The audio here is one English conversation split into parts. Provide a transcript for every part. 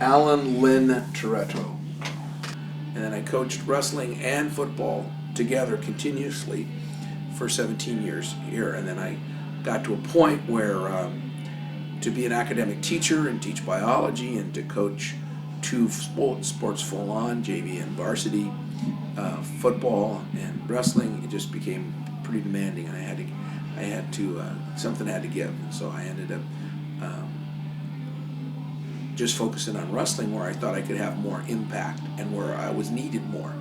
Alan Lynn Torretto. And then I coached wrestling and football together continuously for 17 years here. And then I got to a point where to be an academic teacher and teach biology and to coach two sports full on, JV and varsity, football and wrestling, it just became pretty demanding, and I had to something had to give. And so I ended up just focusing on wrestling, where I thought I could have more impact and where I was needed more.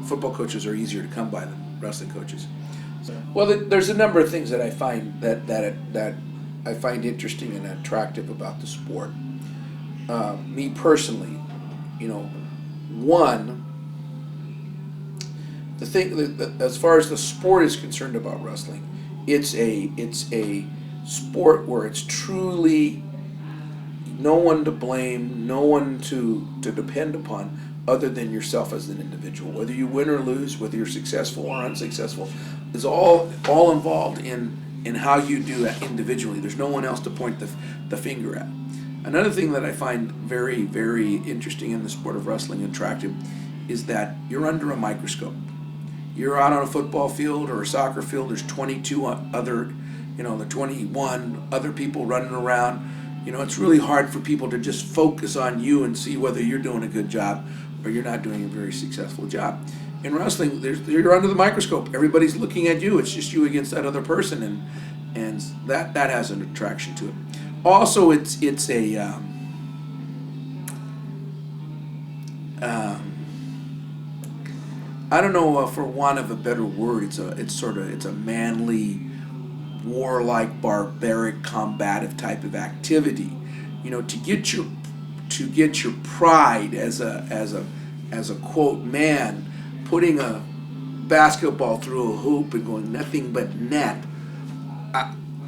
Football coaches are easier to come by than wrestling coaches. Well, there's a number of things that I find that I find interesting and attractive about the sport. Me personally, one, the thing that, as far as the sport is concerned about wrestling, it's a sport where it's truly no one to blame, no one to depend upon other than yourself as an individual. Whether you win or lose, whether you're successful or unsuccessful, is all involved in how you do it individually. There's no one else to point the finger at. Another thing that I find very, very interesting in the sport of wrestling and attractive is that you're under a microscope. You're out on a football field or a soccer field, there's 22 other, the 21 other people running around. It's really hard for people to just focus on you and see whether you're doing a good job or you're not doing a very successful job. In wrestling, you're under the microscope. Everybody's looking at you. It's just you against that other person, and that has an attraction to it. Also, it's a I don't know, for want of a better word, it's a manly, warlike, barbaric, combative type of activity. To get your pride as a quote man, putting a basketball through a hoop and going nothing but net.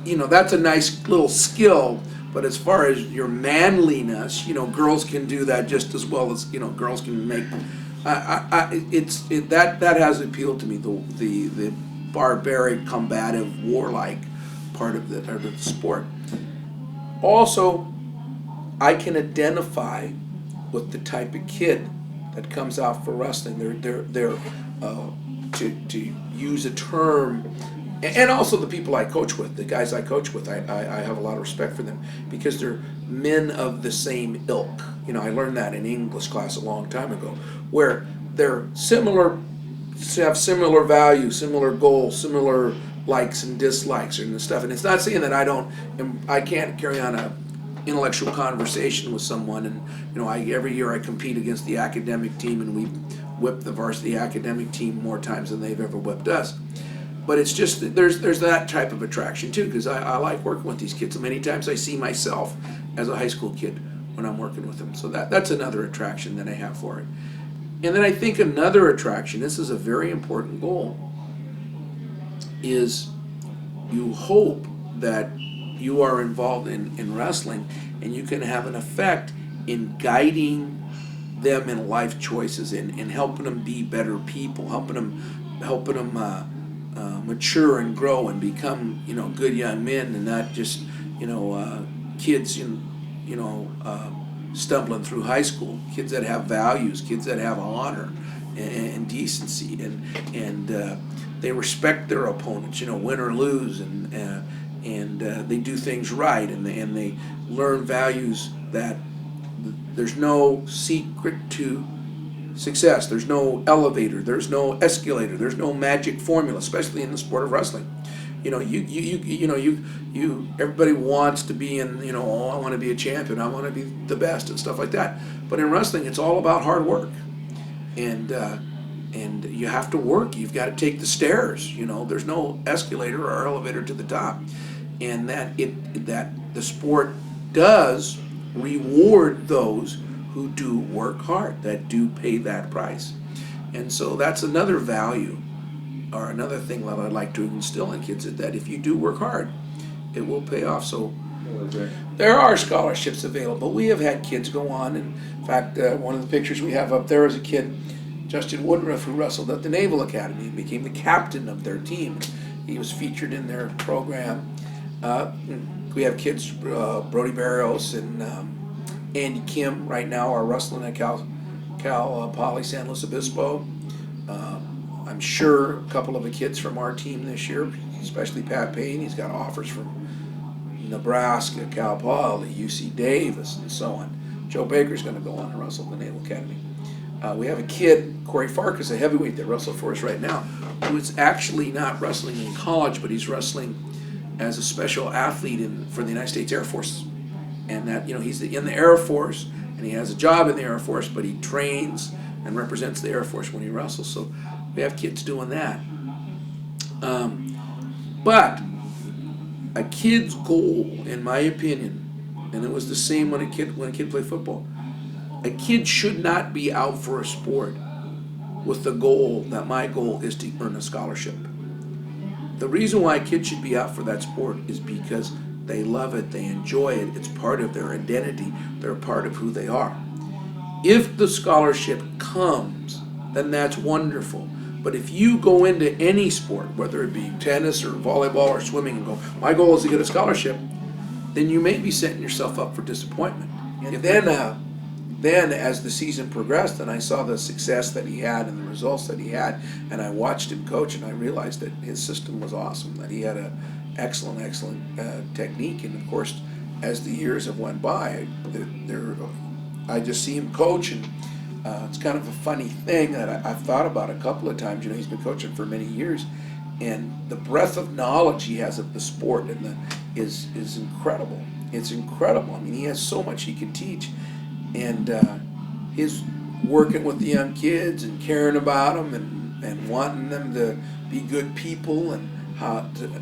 That's a nice little skill. But as far as your manliness, girls can do that just as well as girls can make. That has appealed to me. The barbaric, combative, warlike part of the sport. Also, I can identify with the type of kid that comes out for wrestling. They're to use a term, and also the people I coach with, the guys I coach with, I have a lot of respect for them because they're men of the same ilk. I learned that in English class a long time ago, where they're similar, have similar values, similar goals, similar likes and dislikes and stuff. And it's not saying that I can't carry on a intellectual conversation with someone, and every year I compete against the academic team, and we whip the varsity academic team more times than they've ever whipped us. But it's just that there's that type of attraction too, because I like working with these kids. So many times I see myself as a high school kid when I'm working with them. So that's another attraction that I have for it. And then I think another attraction, this is a very important goal, is you hope that you are involved in wrestling and you can have an effect in guiding them in life choices and helping them be better people, helping them mature and grow and become good young men, and not just kids stumbling through high school. Kids that have values, kids that have honor and decency, and they respect their opponents, win or lose, and they do things right, and they learn values that there's no secret to success. There's no elevator. There's no escalator. There's no magic formula, especially in the sport of wrestling. Everybody wants to be in, I want to be a champion. I want to be the best and stuff like that. But in wrestling, it's all about hard work, and you have to work. You've got to take the stairs. There's no escalator or elevator to the top, and that the sport does reward those who do work hard, that do pay that price. And so that's another value, or another thing that I'd like to instill in kids, is that if you do work hard, it will pay off. So there are scholarships available. We have had kids go on, and in fact, one of the pictures we have up there is a kid, Justin Woodruff, who wrestled at the Naval Academy and became the captain of their team. He was featured in their program. We have kids, Brody Barrios and Andy Kim right now are wrestling at Cal Poly San Luis Obispo. I'm sure a couple of the kids from our team this year, especially Pat Payne, he's got offers from Nebraska, Cal Poly, UC Davis, and so on. Joe Baker's going to go on and wrestle at the Naval Academy. We have a kid, Corey Farkas, a heavyweight that wrestles for us right now, who is actually not wrestling in college, but he's wrestling as a special athlete for the United States Air Force. And that, he's in the Air Force, and he has a job in the Air Force, but he trains and represents the Air Force when he wrestles. So we have kids doing that. But a kid's goal, in my opinion, and it was the same when a kid played football, a kid should not be out for a sport with the goal that my goal is to earn a scholarship. The reason why a kid should be out for that sport is because they love it, they enjoy it, it's part of their identity, they're part of who they are. If the scholarship comes, then that's wonderful. But if you go into any sport, whether it be tennis or volleyball or swimming, and go, my goal is to get a scholarship, then you may be setting yourself up for disappointment. And then as the season progressed and I saw the success that he had and the results that he had, and I watched him coach, and I realized that his system was awesome, that he had an excellent technique. And of course, as the years have went by, I just see him coach, and it's kind of a funny thing that I've thought about a couple of times. He's been coaching for many years, and the breadth of knowledge he has of the sport is incredible. It's incredible. I mean, he has so much he can teach, and his working with the young kids and caring about them and wanting them to be good people, and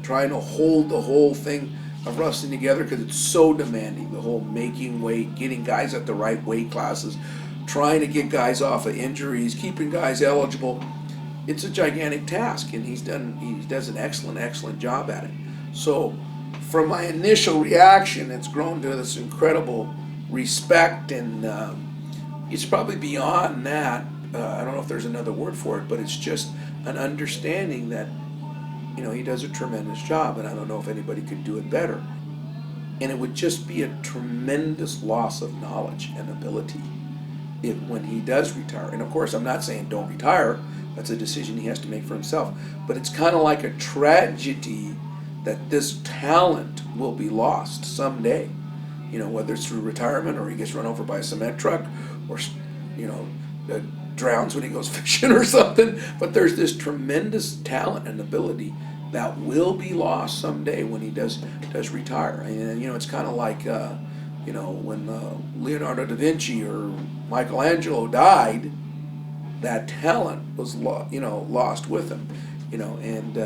trying to hold the whole thing of wrestling together, because it's so demanding, the whole making weight, getting guys at the right weight classes, trying to get guys off of injuries, keeping guys eligible. It's a gigantic task, and he does an excellent job at it. So from my initial reaction, it's grown to this incredible respect, and it's probably beyond that. I don't know if there's another word for it, but it's just an understanding that he does a tremendous job, and I don't know if anybody could do it better. And it would just be a tremendous loss of knowledge and ability when he does retire. And of course, I'm not saying don't retire. That's a decision he has to make for himself. But it's kind of like a tragedy that this talent will be lost someday. Whether it's through retirement, or he gets run over by a cement truck, or drowns when he goes fishing or something. But there's this tremendous talent and ability that will be lost someday when he does retire. And it's kind of like when Leonardo da Vinci or Michelangelo died, that talent was lost with him. And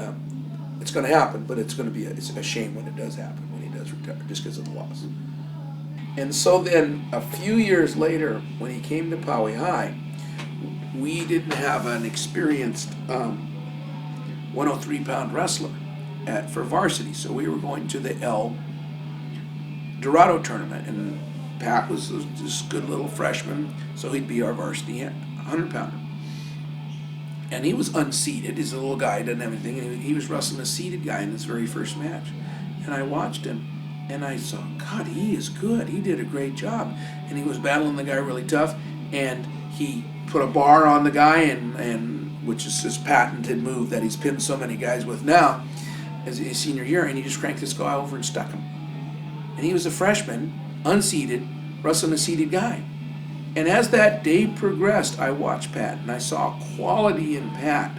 it's going to happen, but it's a shame when it does happen, when he does retire, just because of the loss. And so then a few years later, when he came to Poway High, we didn't have an experienced 103-pound wrestler for varsity, so we were going to the El Dorado tournament, and Pat was this good little freshman, so he'd be our varsity 100-pounder. And he was unseated. He's a little guy, doesn't have anything, and he was wrestling a seated guy in his very first match. And I watched him, and I saw, God, he is good. He did a great job. And he was battling the guy really tough, and he put a bar on the guy, and which is his patented move that he's pinned so many guys with now as his senior year, and he just cranked this guy over and stuck him. And he was a freshman, unseated, wrestling a seated guy. And as that day progressed, I watched Pat, and I saw quality in Pat.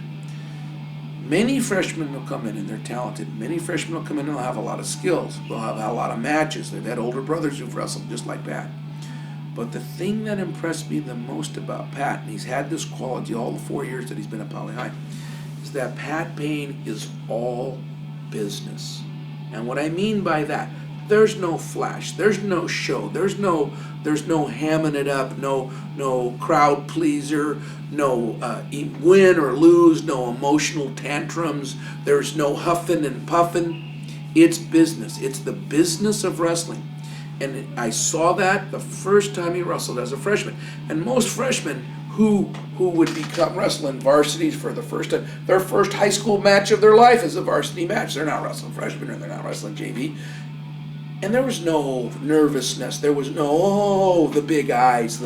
Many freshmen will come in and they're talented. Many freshmen will come in and they'll have a lot of skills. They'll have a lot of matches. They've had older brothers who've wrestled just like Pat. But the thing that impressed me the most about Pat, and he's had this quality all the 4 years that he's been at Poway High, is that Pat Payne is all business. And what I mean by that, there's no flash, there's no show, there's no hamming it up, no crowd pleaser, no win or lose, no emotional tantrums, there's no huffing and puffing. It's business. It's the business of wrestling. And I saw that the first time he wrestled as a freshman. And most freshmen who would become wrestling varsities for the first time, their first high school match of their life is a varsity match. They're not wrestling freshmen, or they're not wrestling JV. And there was no nervousness. There was no, oh, the big eyes,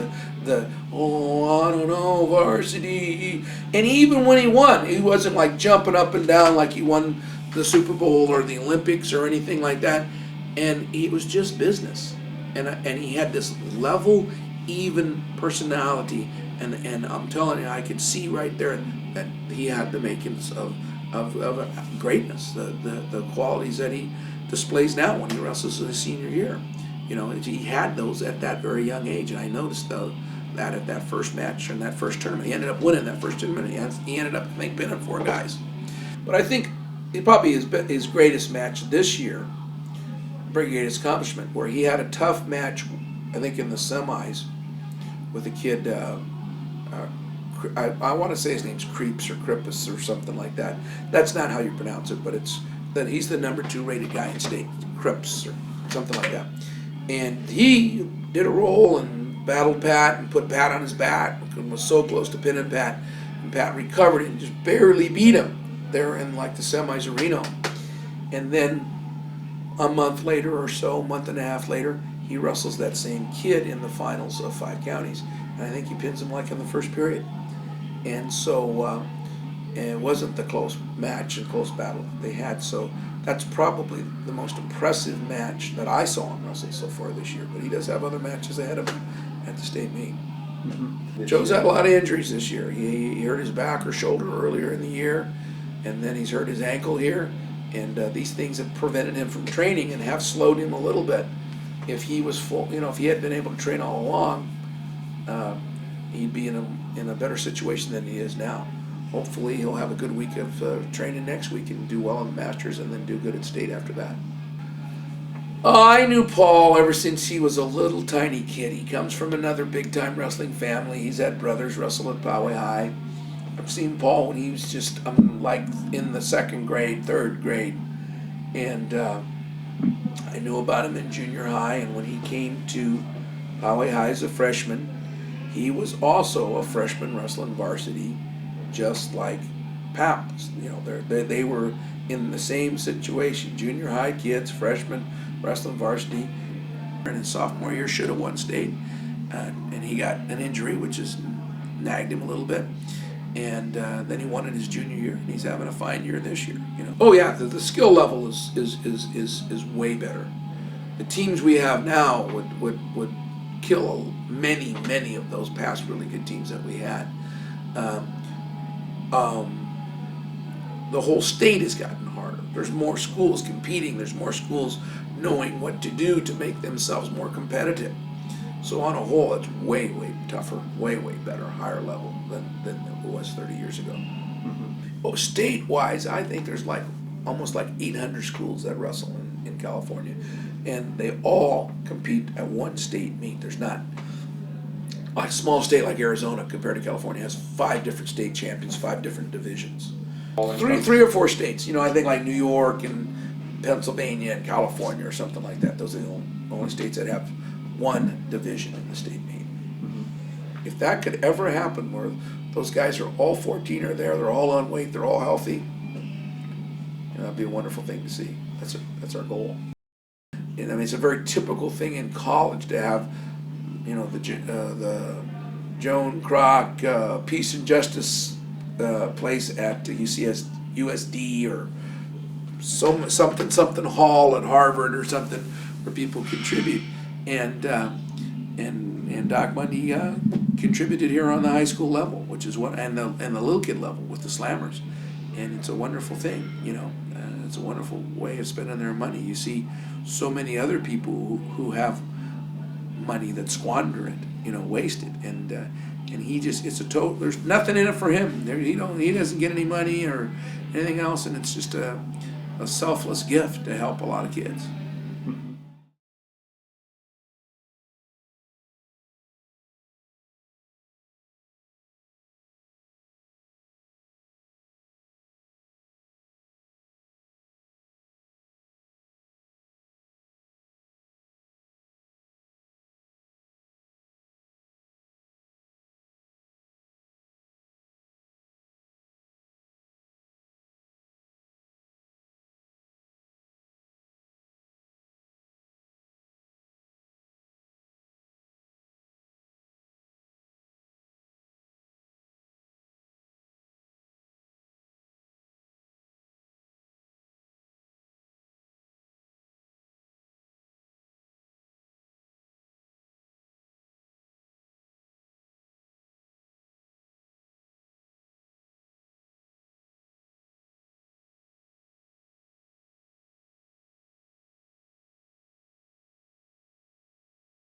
oh, I don't know, varsity. And even when he won, he wasn't like jumping up and down like he won the Super Bowl or the Olympics or anything like that. And it was just business. And he had this level, even personality. And I'm telling you, I could see right there that he had the makings of greatness, the qualities that he displays now when he wrestles in his senior year. You know, he had those at that very young age, and I noticed that at that first match and that first tournament. He ended up winning that first tournament. He ended up, I think, pinning 4 guys. But I think probably his greatest match this year, greatest accomplishment, where he had a tough match, I think in the semis, with a kid, I want to say his name's Creeps or Crippus or something like that. That's not how you pronounce it, but it's that he's the number 2 rated guy in state, Cripps or something like that. And he did a roll and battled Pat and put Pat on his back and was so close to pinning Pat. And Pat recovered and just barely beat him there in like the semis of Reno. And then a month later or so, month and a half later, he wrestles that same kid in the finals of 5 counties. And I think he pins him like in the first period. And so it wasn't the close match and close battle they had. So that's probably the most impressive match that I saw him wrestle so far this year. But he does have other matches ahead of him at the state meet. Mm-hmm. Joe's had a lot of injuries this year. He hurt his back or shoulder earlier in the year, and then he's hurt his ankle here. And these things have prevented him from training and have slowed him a little bit. If he was full, if he had been able to train all along, he'd be in a better situation than he is now. Hopefully he'll have a good week of training next week and do well in the Masters and then do good at state after that. I knew Paul ever since he was a little tiny kid. He comes from another big-time wrestling family. He's had brothers wrestle at Poway High. I've seen Paul when he was just like in the 2nd grade, 3rd grade. And I knew about him in junior high, and when he came to Poway High as a freshman, he was also a freshman wrestling varsity, just like Pat. They were in the same situation. Junior high kids, freshmen, wrestling varsity. And his sophomore year should have won state, and he got an injury, which has nagged him a little bit. And then he won in his junior year, and he's having a fine year this year. Oh yeah, the skill level is way better. The teams we have now would kill many of those past really good teams that we had. The whole state has gotten harder. There's more schools competing. There's more schools knowing what to do to make themselves more competitive. So on a whole, it's way tougher, way better, higher level than it was 30 years ago. Mm-hmm. Oh, state-wise, I think there's almost 800 schools that wrestle in California, and they all compete at one state meet. There's not a small state like Arizona compared to California has 5 different state champions, 5 different divisions. Three or 4 states, I think like New York and Pennsylvania and California or something like that. Those are the only states that have one division in the state meet. Mm-hmm. If that could ever happen where those guys are all 14 are there, they're all on weight, they're all healthy, that'd be a wonderful thing to see. That's our goal. And it's a very typical thing in college to have, the Joan Kroc Peace and Justice place at USD or something hall at Harvard or something where people contribute. And Doc Munday contributed here on the high school level, which is and the little kid level with the Slammers, and it's a wonderful thing, it's a wonderful way of spending their money. You see so many other people who have money that squander it, wasted, and there's nothing in it for him. He doesn't get any money or anything else, and it's just a selfless gift to help a lot of kids.